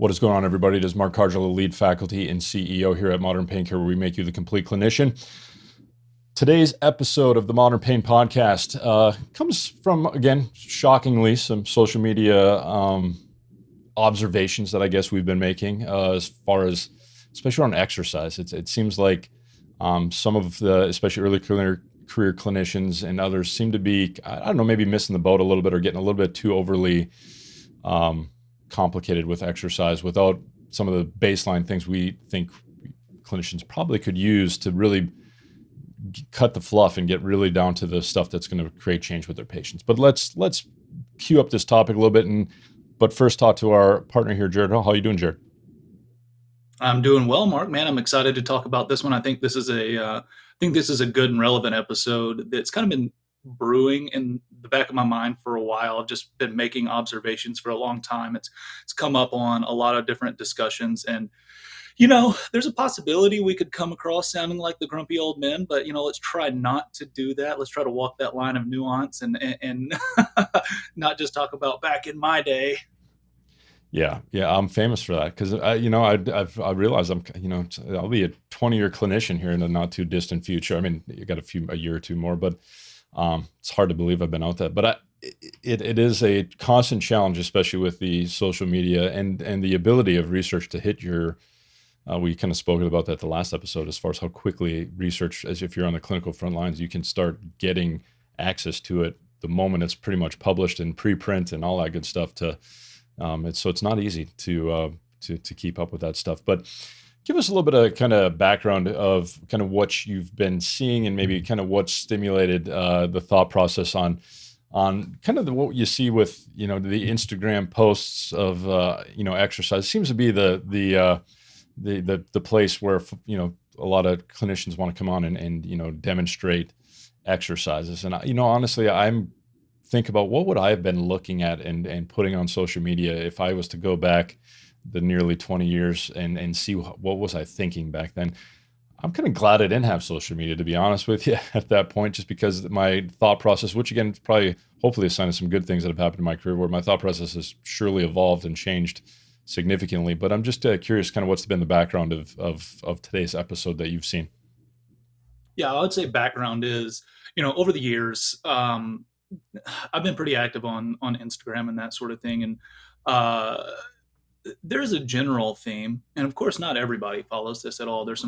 What is going on, everybody? It is Mark Cargillo, lead faculty and CEO here at Modern Pain Care, where we make you the complete clinician. Today's episode of the Modern Pain Podcast comes from, again, shockingly, some social media observations that I guess we've been making as far as, especially on exercise. It seems like some of the, especially early career clinicians and others seem to be, I don't know, maybe missing the boat a little bit or getting a little bit too overly complicated with exercise without some of the baseline things we think clinicians probably could use to really cut the fluff and get really down to the stuff that's going to create change with their patients. But let's cue up this topic a little bit, but first talk to our partner here, Jared. How are you doing, Jared? I'm doing well, Mark. Man, I'm excited to talk about this one. I think this is a good and relevant episode that's kind of been brewing in the back of my mind for a while. I've just been making observations for a long time. It's come up on a lot of different discussions, and there's a possibility we could come across sounding like the grumpy old men, but let's try not to do that. Let's try to walk that line of nuance and not just talk about back in my day. Yeah, I'm famous for that because I realize I'll be a 20-year clinician here in the not too distant future. I mean, you got a year or two more, but it's hard to believe I've been out that. But it is a constant challenge, especially with the social media and the ability of research to hit your. We kind of spoke about that the last episode, as far as how quickly research, as if you're on the clinical front lines, you can start getting access to it the moment it's pretty much published in preprint and all that good stuff. It's not easy to keep up with that stuff. But give us a little bit of kind of background of kind of what you've been seeing and maybe kind of what stimulated the thought process on kind of what you see with the Instagram posts of exercise. It seems to be the place where a lot of clinicians want to come on and demonstrate exercises. And honestly, I'm think about what would I have been looking at and putting on social media if I was to go back the nearly 20 years and see what was I thinking back then. I'm kind of glad I didn't have social media, to be honest with you, at that point, just because my thought process, which again, is probably hopefully a sign of some good things that have happened in my career, where my thought process has surely evolved and changed significantly. But I'm just curious kind of what's been the background of today's episode that you've seen. Yeah, I would say background is, over the years, I've been pretty active on Instagram and that sort of thing, and uh, there's a general theme, and of course, not everybody follows this at all. There's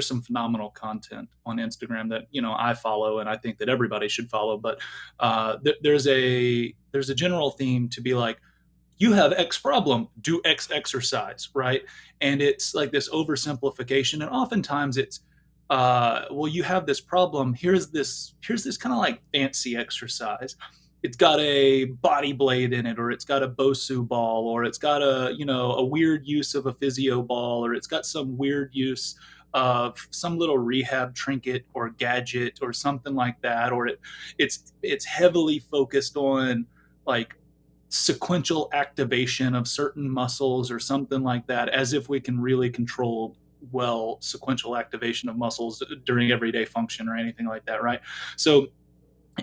some phenomenal content on Instagram that I follow, and I think that everybody should follow. But there's a general theme to be like, you have X problem, do X exercise, right? And it's like this oversimplification, and oftentimes it's well, you have this problem. Here's this kind of like fancy exercise. It's got a body blade in it, or it's got a Bosu ball, or it's got a weird use of a physio ball, or it's got some weird use of some little rehab trinket or gadget or something like that, or it's heavily focused on like sequential activation of certain muscles or something like that, as if we can really control sequential activation of muscles during everyday function or anything like that, right? So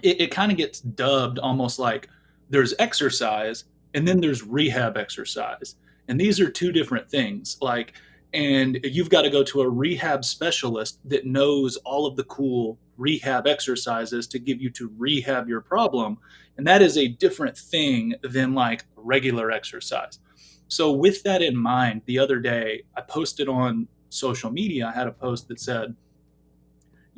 it kind of gets dubbed almost like there's exercise and then there's rehab exercise, and these are two different things. And you've got to go to a rehab specialist that knows all of the cool rehab exercises to give you to rehab your problem, and that is a different thing than like regular exercise. So with that in mind, the other day I posted on social media, I had a post that said,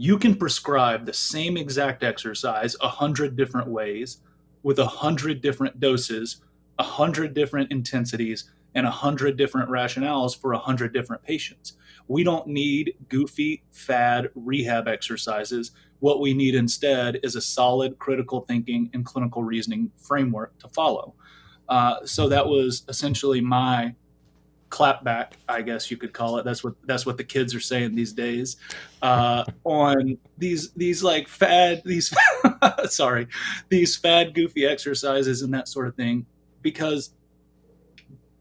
you can prescribe the same exact exercise 100 different ways, with 100 different doses, 100 different intensities, and 100 different rationales for 100 different patients. We don't need goofy fad rehab exercises. What we need instead is a solid critical thinking and clinical reasoning framework to follow. So that was essentially my clapback, I guess you could call it. That's what the kids are saying these days, on these like fad these sorry, these fad goofy exercises and that sort of thing, because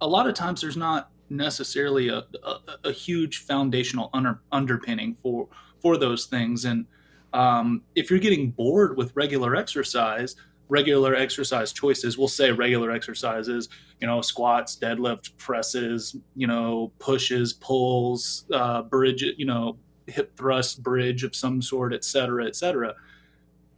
a lot of times there's not necessarily a huge foundational underpinning for those things. And if you're getting bored with regular exercise, regular exercise choices. We'll say regular exercises, squats, deadlift, presses, pushes, pulls, bridge, hip thrust, bridge of some sort, et cetera, et cetera.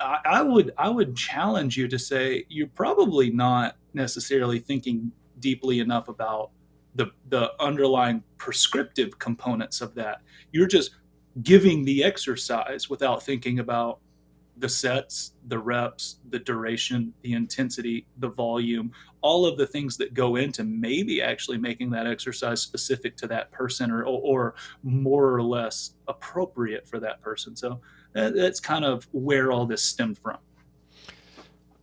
I would challenge you to say you're probably not necessarily thinking deeply enough about the underlying prescriptive components of that. You're just giving the exercise without thinking about the sets, the reps, the duration, the intensity, the volume, all of the things that go into maybe actually making that exercise specific to that person, or more or less appropriate for that person. So that's kind of where all this stemmed from.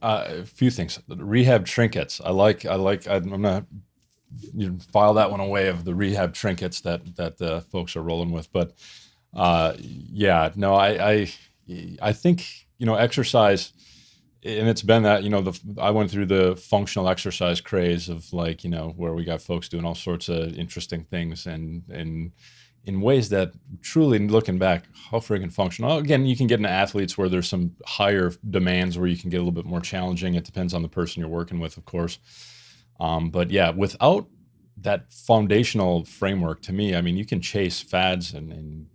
A few things. Rehab trinkets. I'm gonna file that one away of the rehab trinkets that folks are rolling with. But yeah, no, I think exercise, and it's been that I went through the functional exercise craze of like where we got folks doing all sorts of interesting things and in ways that truly looking back, how friggin' functional. Again, you can get into athletes where there's some higher demands where you can get a little bit more challenging. It depends on the person you're working with, of course. But yeah, without that foundational framework, to me, I mean, you can chase fads and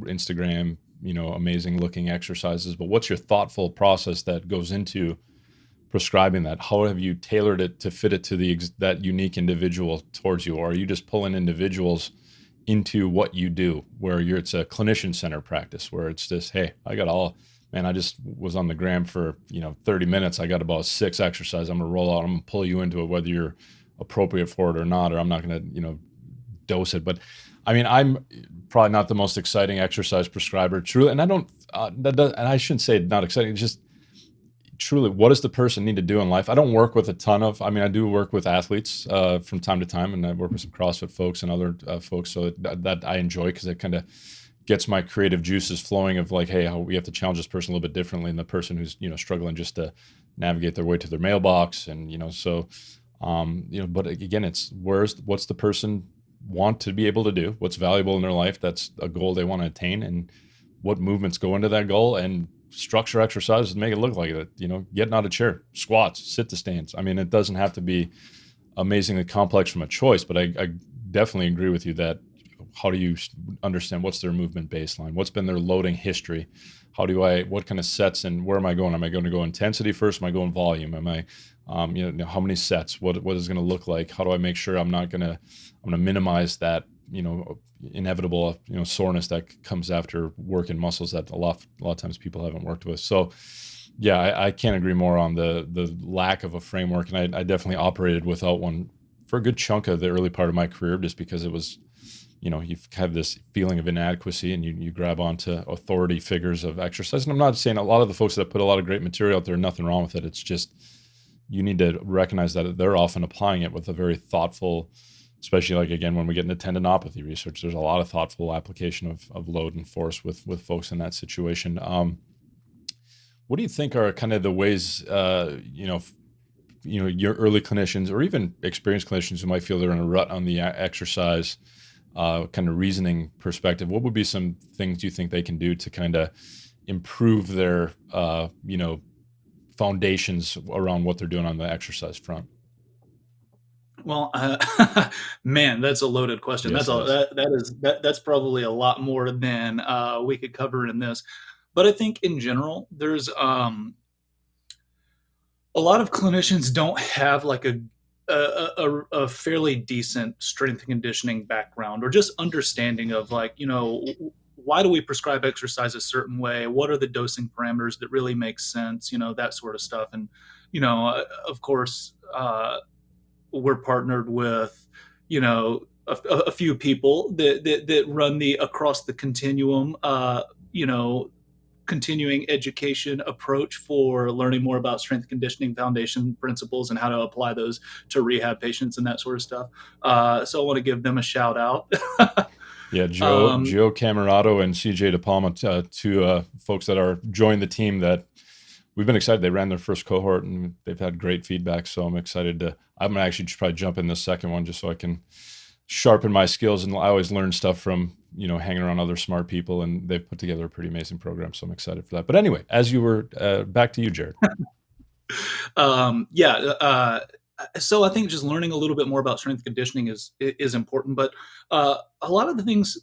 Instagram, amazing looking exercises, but what's your thoughtful process that goes into prescribing that? How have you tailored it to fit it to that unique individual towards you? Or are you just pulling individuals into what you do where it's a clinician center practice where it's just, hey, I just was on the gram for 30 minutes, I got about 6 exercises, I'm gonna roll out, I'm gonna pull you into it whether you're appropriate for it or not, or I'm not gonna dose it. But I mean, I'm probably not the most exciting exercise prescriber, truly, and I don't and I shouldn't say not exciting, it's just truly, what does the person need to do in life? I don't work with a ton of, I mean, I do work with athletes from time to time, and I work with some CrossFit folks and other folks. So that I enjoy because it kind of gets my creative juices flowing of like, hey, how we have to challenge this person a little bit differently than the person who's, struggling just to navigate their way to their mailbox. And, but again, it's what's the person want to be able to do? What's valuable in their life? That's a goal they want to attain. And what movements go into that goal, and structure exercises to make it look like it. Getting out of chair, squats, sit to stands. I mean, it doesn't have to be amazingly complex from a choice, but I definitely agree with you that how do you understand what's their movement baseline? What's been their loading history? What kind of sets, and where am I going? Am I going to go intensity first? Am I going volume? Am I, how many sets? What is it going to look like? How do I make sure I'm going to minimize that, inevitable, soreness that comes after working muscles that a lot of times people haven't worked with. So yeah, I can't agree more on the lack of a framework. And I definitely operated without one for a good chunk of the early part of my career, just because it was, you have this feeling of inadequacy and you grab onto authority figures of exercise. And I'm not saying a lot of the folks that put a lot of great material out there, nothing wrong with it. It's just, you need to recognize that they're often applying it with a very thoughtful, especially like, again, when we get into tendinopathy research, there's a lot of thoughtful application of load and force with folks in that situation. What do you think are kind of the ways, your early clinicians or even experienced clinicians who might feel they're in a rut on the exercise kind of reasoning perspective? What would be some things you think they can do to kind of improve their, foundations around what they're doing on the exercise front? Well, man, that's a loaded question. Yes, it is. That's probably a lot more than we could cover in this. But I think in general, there's a lot of clinicians don't have like a fairly decent strength and conditioning background, or just understanding of like, why do we prescribe exercise a certain way? What are the dosing parameters that really make sense? That sort of stuff. And of course, we're partnered with, a few people that run the across the continuum, continuing education approach for learning more about strength conditioning foundation principles and how to apply those to rehab patients and that sort of stuff. So I want to give them a shout out. Yeah, um, Joe Camerato and CJ De Palma, two folks that are joined the team that we've been excited. They ran their first cohort and they've had great feedback. So I'm excited I'm gonna actually just probably jump in the second one just so I can sharpen my skills. And I always learn stuff from, hanging around other smart people, and they've put together a pretty amazing program. So I'm excited for that. But anyway, as you were, back to you, Jared. Yeah. So I think just learning a little bit more about strength conditioning is important. But a lot of the things,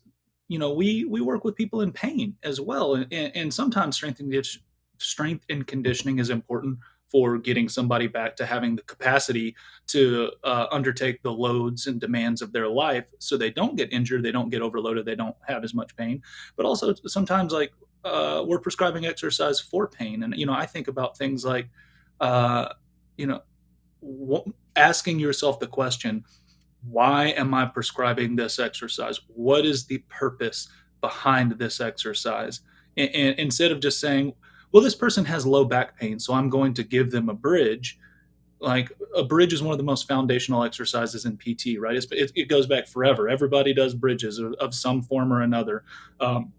we work with people in pain as well, and sometimes strength and conditioning is important for getting somebody back to having the capacity to undertake the loads and demands of their life, so they don't get injured, they don't get overloaded, they don't have as much pain. But also sometimes, like, we're prescribing exercise for pain, and I think about things like uh, you know, asking yourself the question, why am I prescribing this exercise? What is the purpose behind this exercise? And instead of just saying, well, this person has low back pain, so I'm going to give them a bridge. Like, a bridge is one of the most foundational exercises in PT, right? It goes back forever. Everybody does bridges of some form or another. Um,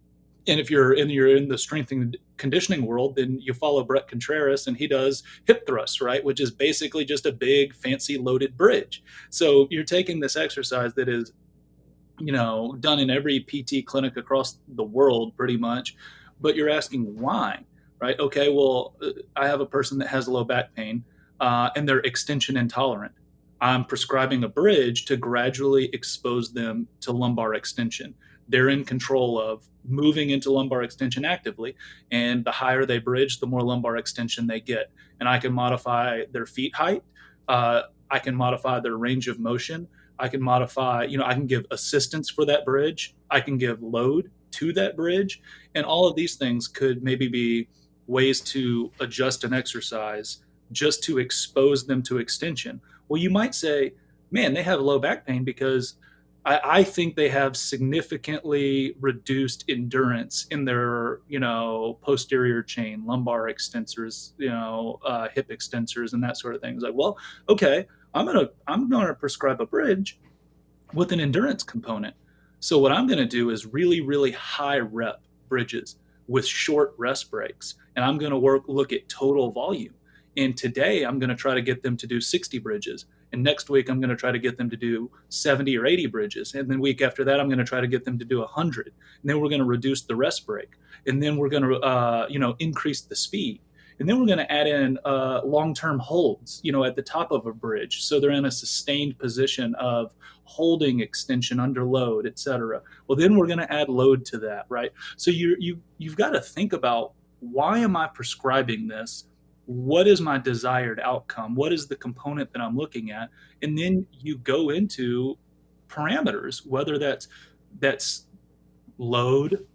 and if you're in the strength and conditioning world, then you follow Brett Contreras, and he does hip thrusts, right, which is basically just a big fancy loaded bridge. So you're taking this exercise that is done in every PT clinic across the world pretty much, but you're asking why, right? Okay, well, I have a person that has low back pain, and they're extension intolerant. I'm prescribing a bridge to gradually expose them to lumbar extension. They're in control of moving into lumbar extension actively, and the higher they bridge, the more lumbar extension they get. And I can modify their feet height. I can modify their range of motion. I can modify, I can give assistance for that bridge. I can give load to that bridge. And all of these things could maybe be ways to adjust an exercise just to expose them to extension. Well, you might say, man, they have low back pain because I think they have significantly reduced endurance in their, posterior chain, lumbar extensors, hip extensors, and that sort of thing. It's like, well, okay, I'm gonna prescribe a bridge with an endurance component. So what I'm gonna do is really, really high rep bridges with short rest breaks, and I'm gonna look at total volume. And today I'm gonna try to get them to do 60 bridges. And next week I'm going to try to get them to do 70 or 80 bridges. And then week after that, I'm going to try to get them to do 100. And then we're going to reduce the rest break. And then we're going to, increase the speed. And then we're going to add in long-term holds, at the top of a bridge, so they're in a sustained position of holding extension under load, et cetera. Well, then we're going to add load to that, right? So you've got to think about, why am I prescribing this? What is my desired outcome? What is the component that I'm looking at? And then you go into parameters, whether that's load,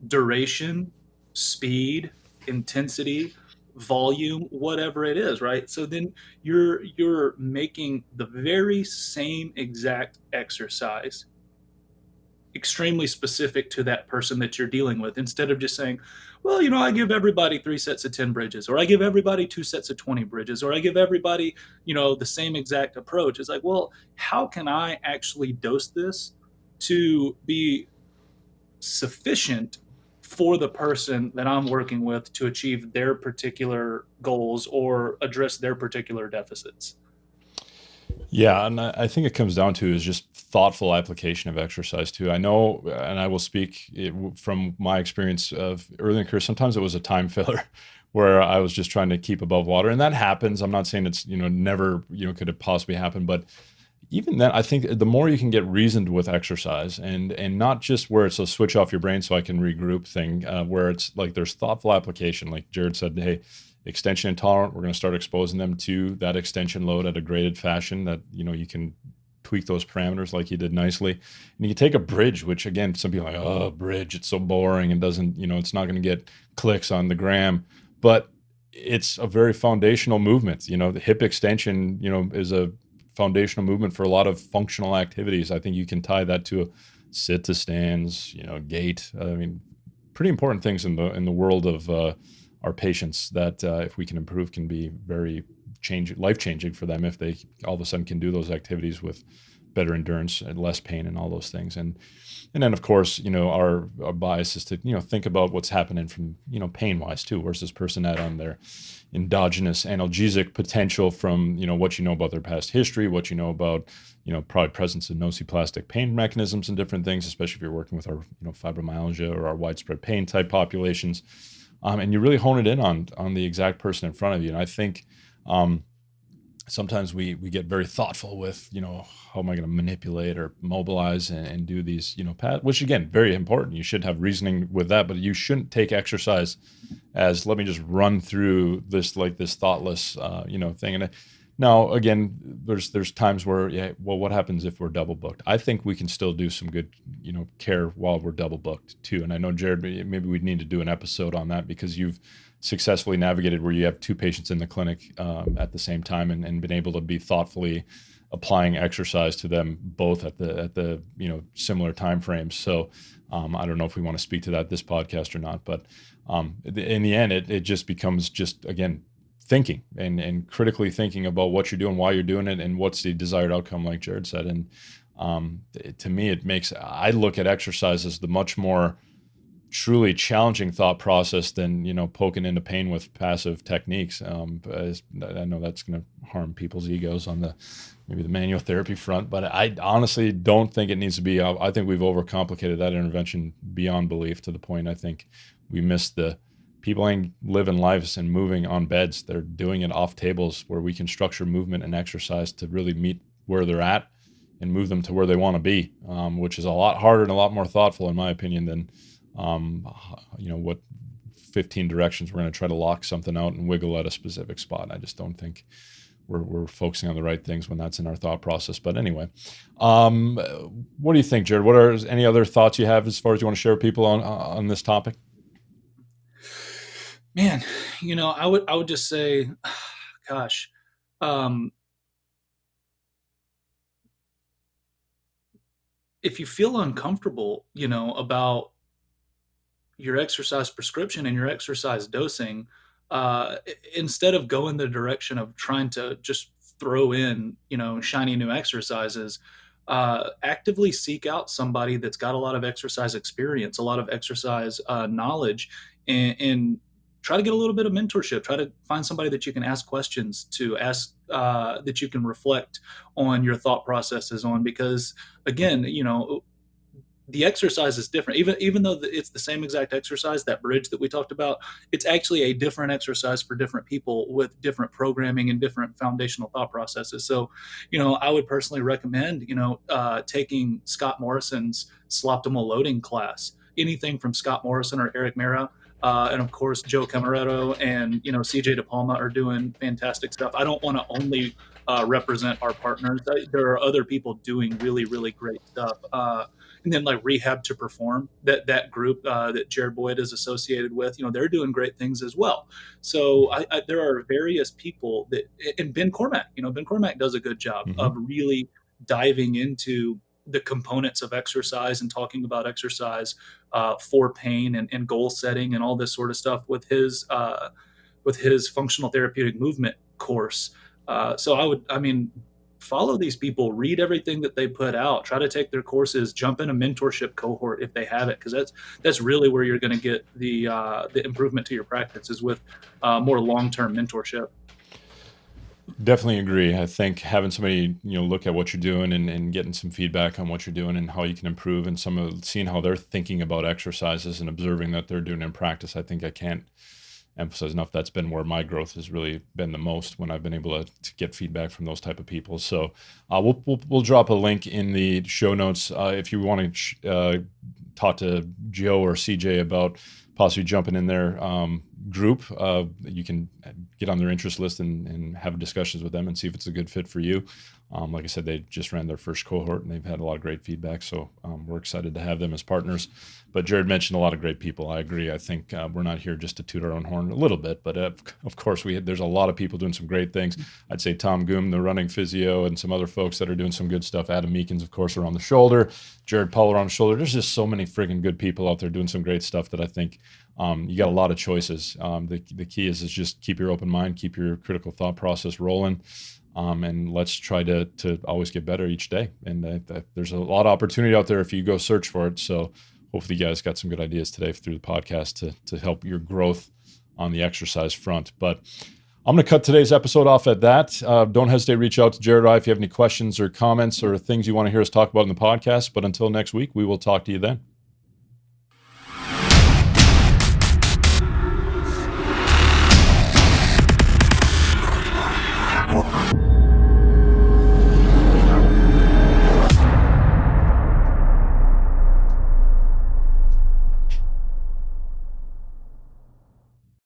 duration, speed, intensity, volume, whatever it is, right? So then you're making the very same exact exercise extremely specific to that person that you're dealing with, instead of just saying, well, I give everybody 3 sets of 10 bridges, or I give everybody 2 sets of 20 bridges, or I give everybody, the same exact approach. It's like, well, how can I actually dose this to be sufficient for the person that I'm working with to achieve their particular goals or address their particular deficits? Yeah, and I think it comes down to is just thoughtful application of exercise too. I know, and I will speak from my experience of early in career. Sometimes it was a time filler, where I was just trying to keep above water, and that happens. I'm not saying it's never could it possibly happen, but even then, I think the more you can get reasoned with exercise, and not just where it's a switch off your brain so I can regroup thing, where it's like there's thoughtful application. Like Jared said, hey, extension intolerant, we're going to start exposing them to that extension load at a graded fashion that you can tweak those parameters like you did nicely. And you take a bridge, which again, some people are like, oh, bridge, it's so boring and doesn't, it's not going to get clicks on the gram, but it's a very foundational movement. The hip extension, is a foundational movement for a lot of functional activities. I think you can tie that to sit to stands, gait. I mean, pretty important things in the world of our patients that if we can improve, can be very life changing for them if they all of a sudden can do those activities with better endurance and less pain and all those things. And then of course, our bias is to think about what's happening from pain wise too. Where's this person at on their endogenous analgesic potential from what about their past history, what about probably presence of nociplastic pain mechanisms and different things, especially if you're working with our fibromyalgia or our widespread pain type populations. and you really hone it in on the exact person in front of you. And I think um, sometimes we get very thoughtful with, how am I going to manipulate or mobilize and do these, which again, very important. You should have reasoning with that, but you shouldn't take exercise as, let me just run through this, like this thoughtless, thing. And now again, there's times where, yeah, well, what happens if we're double booked? I think we can still do some good, care while we're double booked too. And I know, Jared, maybe we'd need to do an episode on that, because you've successfully navigated where you have two patients in the clinic at the same time, and been able to be thoughtfully applying exercise to them both at the similar time frames. So I don't know if we want to speak to that this podcast or not, but in the end, it just becomes just, again, thinking and critically thinking about what you're doing, why you're doing it, and what's the desired outcome, like Jared said. And to me, I look at exercise as the much more truly challenging thought process than, poking into pain with passive techniques. But I know that's going to harm people's egos on maybe the manual therapy front, but I honestly don't think it needs to be. I think we've overcomplicated that intervention beyond belief, to the point I think we miss the people ain't living lives and moving on beds. They're doing it off tables, where we can structure movement and exercise to really meet where they're at and move them to where they want to be, which is a lot harder and a lot more thoughtful, in my opinion, than what 15 directions we're going to try to lock something out and wiggle at a specific spot. I just don't think we're focusing on the right things when that's in our thought process. But anyway, what do you think, Jared? What are any other thoughts you have as far as you want to share with people on this topic? Man, I would just say, gosh, um, if you feel uncomfortable, about your exercise prescription and your exercise dosing, instead of going the direction of trying to just throw in, shiny new exercises, actively seek out somebody that's got a lot of exercise experience, a lot of exercise knowledge, and try to get a little bit of mentorship. Try to find somebody that you can ask questions to, ask that you can reflect on your thought processes on, because again, the exercise is different. Even though it's the same exact exercise, that bridge that we talked about, it's actually a different exercise for different people with different programming and different foundational thought processes. So, I would personally recommend, taking Scott Morrison's Sloptimal Loading class. Anything from Scott Morrison or Eric Mera, and of course Joe Camaretto and CJ DePalma are doing fantastic stuff. I don't want to only represent our partners. There are other people doing really, really great stuff. And then like Rehab to Perform, that group that Jared Boyd is associated with, they're doing great things as well. So there are various people and Ben Cormack, Ben Cormack does a good job Mm-hmm. of really diving into the components of exercise and talking about exercise for pain and goal setting and all this sort of stuff with his functional therapeutic movement course. So I mean, follow these people, read everything that they put out, try to take their courses, jump in a mentorship cohort if they have it, because that's really where you're going to get the improvement to your practice, is with more long-term mentorship. Definitely agree. I think having somebody, look at what you're doing and getting some feedback on what you're doing and how you can improve, and seeing how they're thinking about exercises and observing that they're doing in practice. I think I can't emphasize enough. That's been where my growth has really been the most, when I've been able to get feedback from those type of people. So we'll drop a link in the show notes if you want to talk to Joe or CJ about possibly jumping in their group. You can get on their interest list and have discussions with them and see if it's a good fit for you. Like I said, they just ran their first cohort and they've had a lot of great feedback. So we're excited to have them as partners. But Jared mentioned a lot of great people. I agree. I think we're not here just to toot our own horn a little bit, but of course there's a lot of people doing some great things. I'd say Tom Goom, the running physio, and some other folks that are doing some good stuff. Adam Meekins, of course, around the shoulder. Jared Powell around the shoulder. There's just so many friggin' good people out there doing some great stuff that I think you got a lot of choices. The key is just keep your open mind, keep your critical thought process rolling. And let's try to always get better each day. And there's a lot of opportunity out there if you go search for it. So hopefully you guys got some good ideas today through the podcast to help your growth on the exercise front. But I'm going to cut today's episode off at that. Don't hesitate to reach out to Jared or I if you have any questions or comments or things you want to hear us talk about in the podcast. But until next week, we will talk to you then.